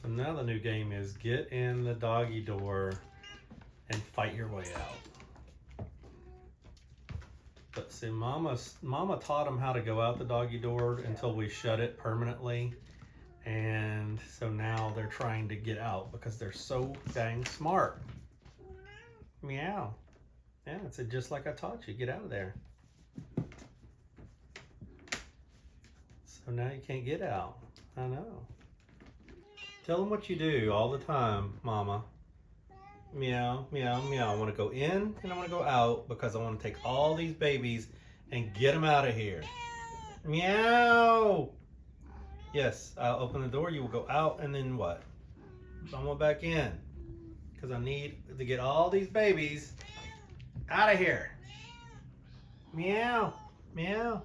So now the new game is get in the doggy door and fight your way out. But see, Mama taught them how to go out the doggy door until we shut it permanently. And so now they're trying to get out because they're so dang smart. Meow. Yeah, it's just like I taught you. Get out of there. So now you can't get out. I know. Tell them what you do all the time, Mama. Meow, meow, meow. I want to go in and I want to go out because I want to take all these babies and get them out of here. Meow. Yes, I'll open the door. You will go out and then what? I want back in because I need to get all these babies out of here. Meow, meow,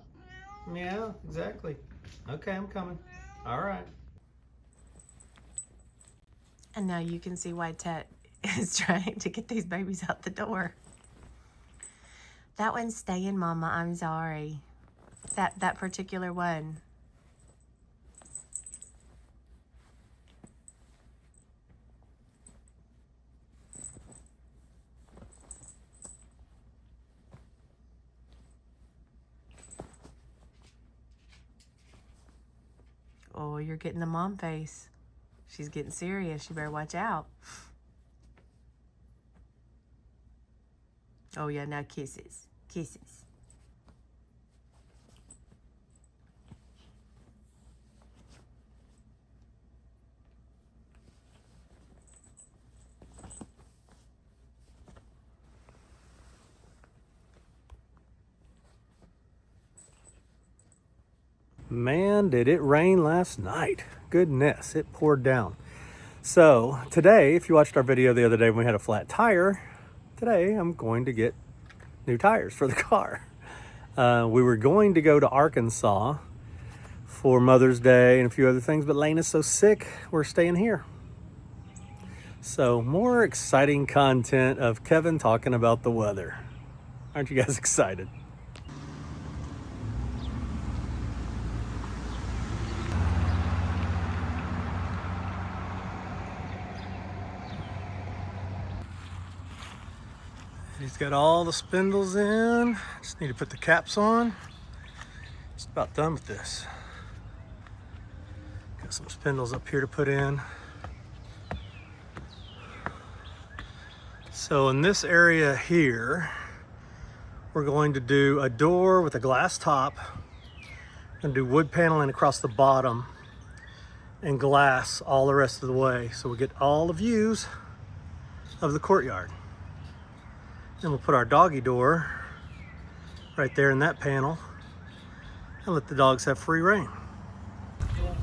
meow. Exactly. Okay, I'm coming. All right. And now you can see why Tet is trying to get these babies out the door. That one's staying, Mama. I'm sorry. That particular one. Oh, you're getting the mom face. She's getting serious. You better watch out. Oh, yeah, now kisses. Kisses. Man, did it rain last night. Goodness, it poured down. So today, if you watched our video the other day when we had a flat tire, today I'm going to get new tires for the car. We were going to go to Arkansas for Mother's Day and a few other things, but Lane is so sick, we're staying here. So more exciting content of Kevin talking about the weather. Aren't you guys excited? He's got all the spindles in. Just need to put the caps on. Just about done with this. Got some spindles up here to put in. So in this area here, we're going to do a door with a glass top. We're gonna do wood paneling across the bottom and glass all the rest of the way. So we get all the views of the courtyard. Then we'll put our doggy door right there in that panel and let the dogs have free reign. There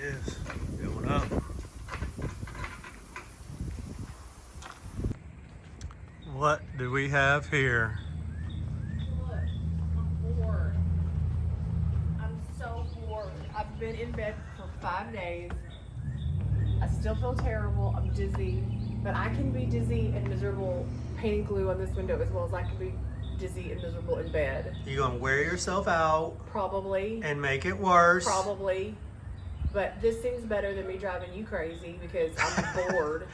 it is, going up. What do we have here? Look, I'm bored. I'm so bored. I've been in bed for 5 days. I still feel terrible. I'm dizzy, but I can be dizzy and miserable painting glue on this window as well as I can be dizzy and miserable in bed. You gonna wear yourself out? Probably. And make it worse? Probably. But this seems better than me driving you crazy because I'm bored.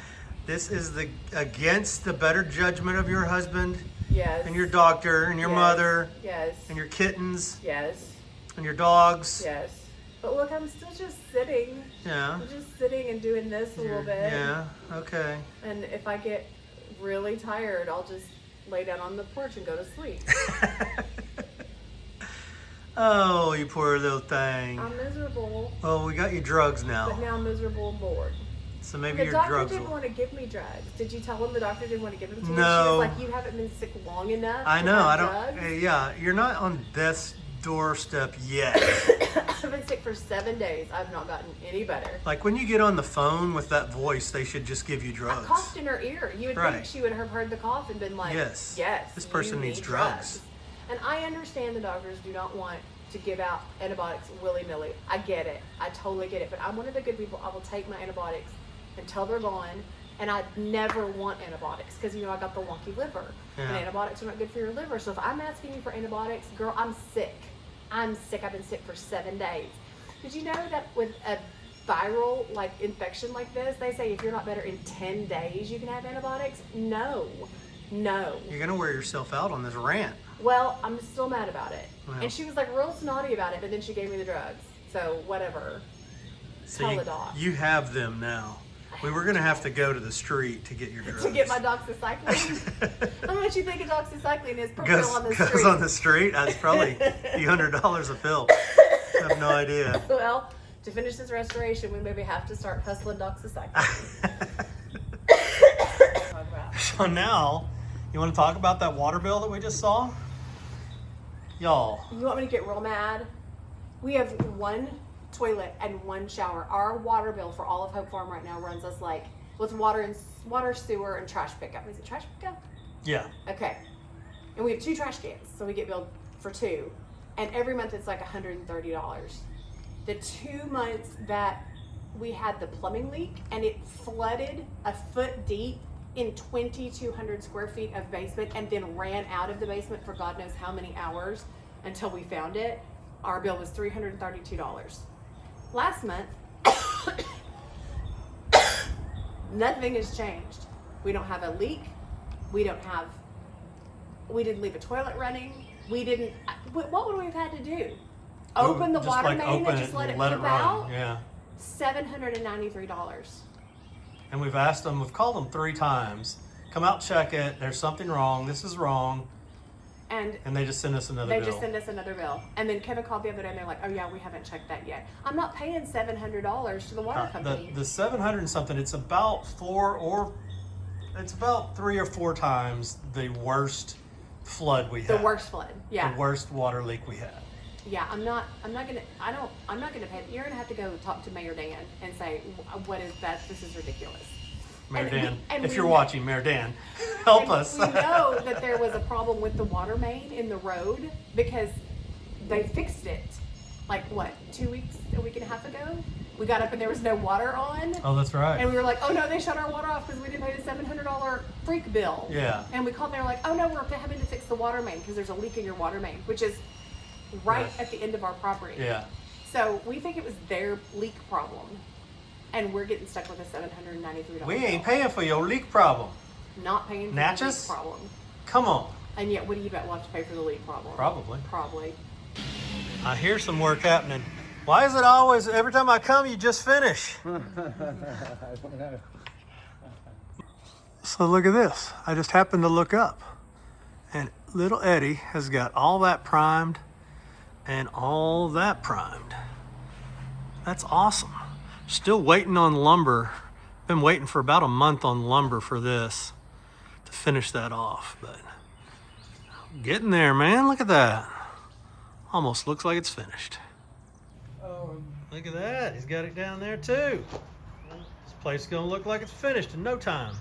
This is against the better judgment of your husband. Yes. And your doctor and your mother. Yes. And your kittens. Yes. And your dogs. Yes. But look, I'm still just sitting. Yeah. I'm just sitting and doing this a little bit. Yeah, okay. And if I get really tired, I'll just lay down on the porch and go to sleep. Oh, you poor little thing. I'm miserable. Well, we got you drugs now. But now I'm miserable and bored. So maybe The your doctor drugs didn't will... want to give me drugs. Did you tell him the doctor didn't want to give them to me? No. She was like, you haven't been sick long enough. I know, I don't... Drugs? Yeah, you're not on death's doorstep yet. I've been sick for 7 days. I've not gotten any better. Like when you get on the phone with that voice, they should just give you drugs. I coughed in her ear. You would think she would have heard the cough and been like, yes, this you person needs need drugs. And I understand the doctors do not want to give out antibiotics willy-nilly. I get it. I totally get it. But I'm one of the good people. I will take my antibiotics until they're gone. And I never want antibiotics because, you know, I got the wonky liver. Yeah. And antibiotics are not good for your liver. So if I'm asking you for antibiotics, girl, I'm sick. I'm sick. I've been sick for 7 days. Did you know that with a viral like infection like this, they say if you're not better in 10 days, you can have antibiotics? No. You're gonna wear yourself out on this rant. Well, I'm still mad about it. Well. And she was like real snotty about it, but then she gave me the drugs. So whatever. So Tell the doc. you have them now. We were gonna have to go to the street to get your drugs. To get my doxycycline? How much you think a doxycycline is per pill on the street? Goes on the street? That's probably a few $100s a pill. I have no idea. Well, to finish this restoration, we maybe have to start hustling doxycycline. So now, you want to talk about that water bill that we just saw? Y'all. You want me to get real mad? We have one toilet and one shower. Our water bill for all of Hope Farm right now runs us like, with water, sewer, and trash pickup. Is it trash pickup? Yeah. Okay. And we have 2 trash cans, so we get billed for 2. And every month it's like $130. The 2 months that we had the plumbing leak and it flooded a foot deep in 2,200 square feet of basement and then ran out of the basement for God knows how many hours until we found it, our bill was $332. Last month, nothing has changed. We don't have a leak. We didn't leave a toilet running. What would we have had to do? Open the water main and just let it pump out? Yeah. $793. And we've asked them, we've called them 3 times. Come out, check it. There's something wrong. This is wrong. And they just send us another bill. They just send us another bill. And then Kevin called the other day and they're like, oh yeah, we haven't checked that yet. I'm not paying $700 to the water company. The 700 and something, it's about 3 or 4 times the worst flood we had. The worst flood, yeah. The worst water leak we had. Yeah, I'm not gonna pay it. You're gonna have to go talk to Mayor Dan and say, what is that? This is ridiculous. Mayor Dan, if you're watching, Mayor Dan, help us. We know that there was a problem with the water main in the road because they fixed it like what, 2 weeks, a week and a half ago? We got up and there was no water on. Oh, that's right. And we were like, oh no, they shut our water off because we didn't pay the $700 freak bill. Yeah. And we called and they were like, oh no, we're having to fix the water main because there's a leak in your water main, which is right at the end of our property. Yeah. So we think it was their leak problem. And we're getting stuck with a $793 We bill. ain't paying for your leak problem. Not paying for Natchez? the leak problem. Come on. And yet, what do you bet we'll have to pay for the leak problem? Probably. I hear some work happening. Why is it always, every time I come, you just finish? I don't know. So look at this. I just happened to look up. And little Eddie has got all that primed and all that primed. That's awesome. Still waiting on lumber. Been waiting for about a month on lumber for this to finish that off, but getting there, man. Look at that. Almost looks like it's finished. Look at that. He's got it down there too. This place is gonna look like it's finished in no time.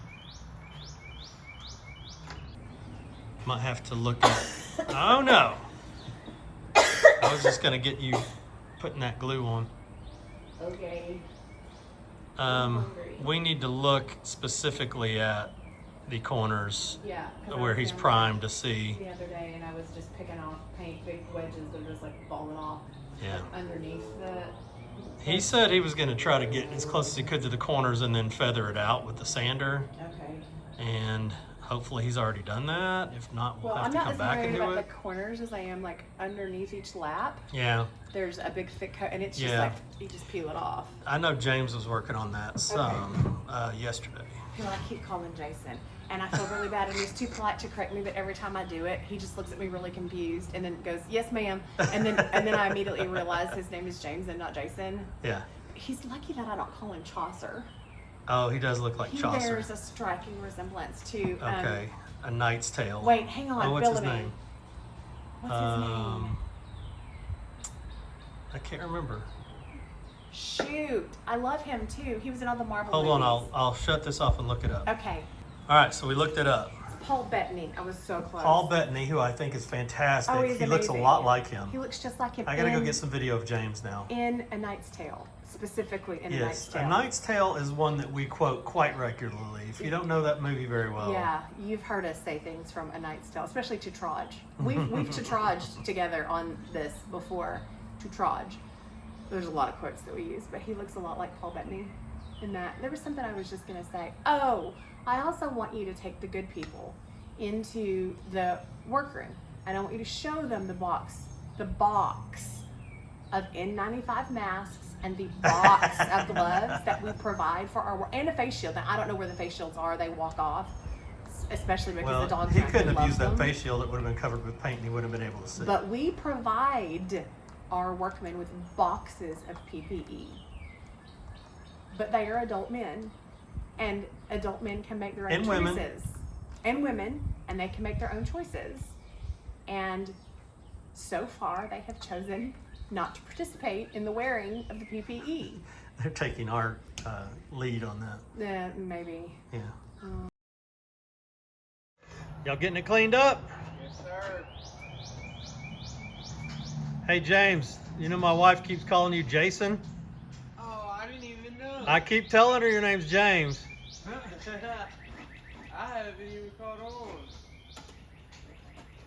Might have to look at. Oh no. I was just gonna get you putting that glue on. Okay. We need to look specifically at the corners Yeah. 'cause I where was he's down primed there to see. the other day, and I was just picking off paint, big wedges that are just like falling off Yeah. underneath the. He said he was going to try to get as close as he could to the corners and then feather it out with the sander. Okay. And hopefully he's already done that. If not, we'll Well, have I'm to not come as back worried and do about it. the corners as I am like underneath each lap. Yeah. There's a big thick coat, and it's just Yeah. like you just peel it off. I know James was working on that some yesterday. Well, I keep calling Jason, and I feel really bad, and he's too polite to correct me. But every time I do it, he just looks at me really confused, and then goes, "Yes, ma'am," and then I immediately realize his name is James and not Jason. Yeah. He's lucky that I don't call him Chaucer. Oh, he does look like He Chaucer. bears a striking resemblance to. Okay. A Knight's Tale. Wait, hang on. Oh, what's his Bellamy. name? What's his name? I can't remember. Shoot, I love him too. He was in all the Marvel Hold on, movies. I'll shut this off and look it up. Okay, All right, so we looked it up. Paul Bettany. I was so close. Paul Bettany, who I think is fantastic. Oh, he's he looks a amazing. lot like him. He looks just like him. I gotta go get some video of James now. In A Knight's Tale. specifically in A Knight's Yes, Tale. A Knight's Tale is one that we quote quite regularly. If you don't know that movie very well. Yeah, you've heard us say things from A Knight's Tale, especially to Trodge. We've to Trodged together on this before. To Trodge. There's a lot of quotes that we use, but he looks a lot like Paul Bettany in that. There was something I was just gonna say. Oh, I also want you to take the good people into the workroom, and I want you to show them the box of N95 masks and the box of gloves that we provide for our work, and a face shield. Now, I don't know where the face shields are. They walk off, especially because the dogs he aren't couldn't gonna have used love that them. face shield. It would have been covered with paint and he wouldn't have been able to see. But we provide our workmen with boxes of PPE. But they are adult men, and adult men can make their own And choices. women. And women, and they can make their own choices. And so far, they have chosen not to participate in the wearing of the PPE. They're taking our lead on that. Maybe. Yeah. Y'all getting it cleaned up? Yes, sir. Hey James, you know my wife keeps calling you Jason? Oh, I didn't even know. I keep telling her your name's James. I haven't even caught on.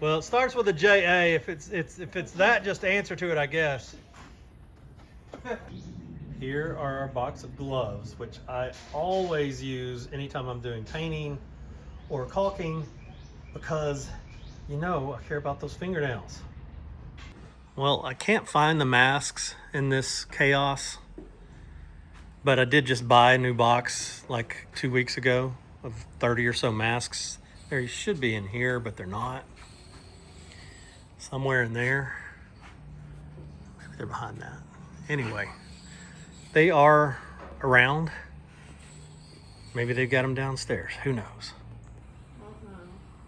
Well, it starts with a J-A. If it's that, just answer to it, I guess. Here are our box of gloves, which I always use anytime I'm doing painting or caulking, because you know I care about those fingernails. Well, I can't find the masks in this chaos, but I did just buy a new box like 2 weeks ago of 30 or so masks. They should be in here, but they're not. Somewhere in there. Maybe they're behind that. Anyway, they are around. Maybe they've got them downstairs. Who knows?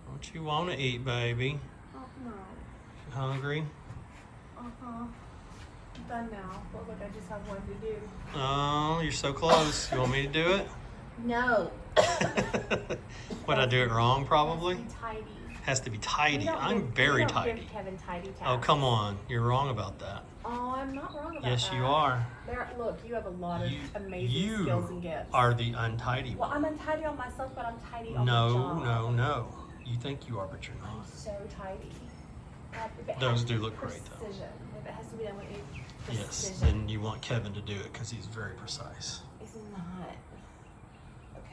What you want to eat, baby? You hungry? Done now. But look, I just have one to do. Oh, you're so close. You want me to do it? No. Would I do it wrong, probably? Be tidy. Has to be tidy. We don't I'm give- very we don't tidy. Give Kevin tidy tasks. Oh, come on. You're wrong about that. Oh, I'm not wrong about Yes, that. you are. Look, you have a lot of amazing You skills and gifts. are the untidy Well, one. I'm untidy on myself, but I'm tidy on No, my job. no, no. You think you are, but you're I'm not. so tidy. If it Those has do to be look great, though. precision, if it has to be done with Yes, precision, then you want Kevin to do it because he's very precise. it's not.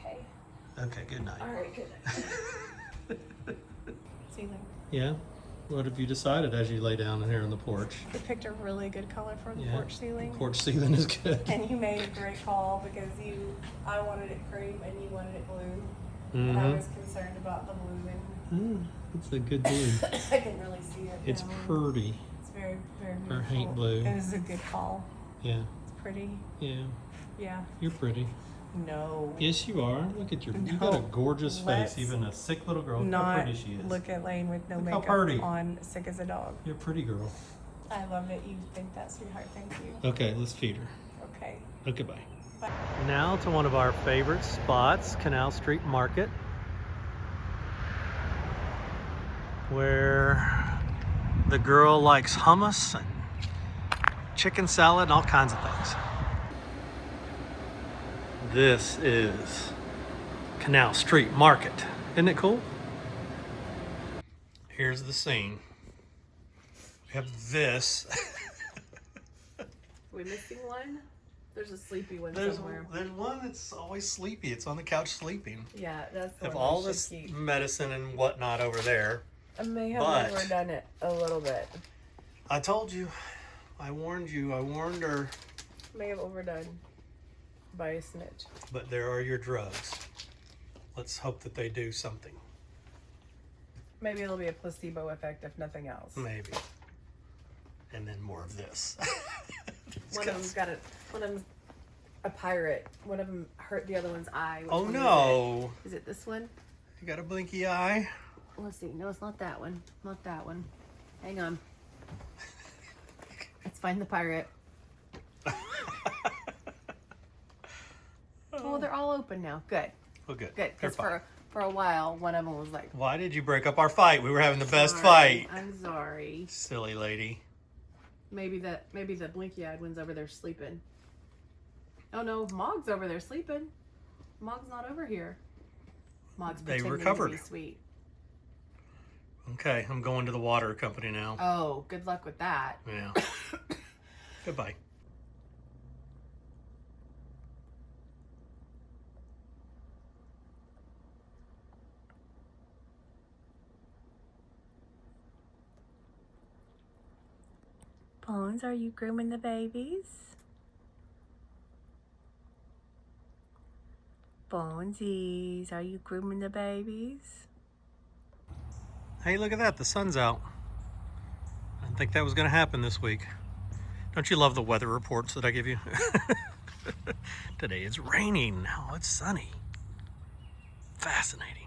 Okay. Okay, good night. All right, good. Ceiling. Yeah? What have you decided as you lay down in here on the porch? You picked a really good color for the Yeah. porch ceiling. Porch ceiling is good. And you made a great call because I wanted it cream and you wanted it blue. And I Mm-hmm. was concerned about the blue It's a good blue. and I can really see it. It's now. pretty. It's very, very Or beautiful. haint blue. It is a good call. Yeah, It's pretty. yeah. Yeah. You're pretty. No. Yes, you are. Look at you got a No. gorgeous Let's face. Even a sick little girl. Look how Not pretty she is. look at Lane with no Look how makeup pretty. on, sick as a dog. You're a pretty girl. I love that you think that, sweetheart. Thank you. Okay, let's feed her. Okay. Okay, bye. Bye. Now to one of our favorite spots, Canal Street Market, where the girl likes hummus and chicken salad and all kinds of things. This is Canal Street Market. Isn't it cool? Here's the scene. We have this. We missing one? There's a sleepy one There's somewhere. one that's always sleepy. It's on the couch sleeping. Yeah, that's the Have one all we should this keep. medicine and whatnot over there. I may have but- overdone it a little bit. I told you. I warned you. I warned her. May have overdone by a smidge. But there are your drugs. Let's hope that they do something. Maybe it'll be a placebo effect if nothing else. Maybe. And then more of this. One of them's got one of them's a pirate. One of them hurt the other one's eye. Which Oh one no. Is it this one? You got a blinky eye? Let's see. No, it's not that one. Not that one. Hang on. Let's find the pirate. Well, they're all open now. Good. Well, good. Good. They're Because fine. for a while, one of them was like, Why did you break up our fight? We were having the best "Sorry, fight. I'm sorry. Silly lady. Maybe the blinky-eyed one's over there sleeping. Oh no, Mog's over there sleeping. Mog's not over here. Mog's They pretending recovered. to be sweet. Okay, I'm going to the water company now. Oh, good luck with that. Yeah. Goodbye. Bones, are you grooming the babies? Bonesies, are you grooming the babies? Hey, look at that. The sun's out. I didn't think that was going to happen this week. Don't you love the weather reports that I give you? Today it's raining. Now it's sunny. Fascinating.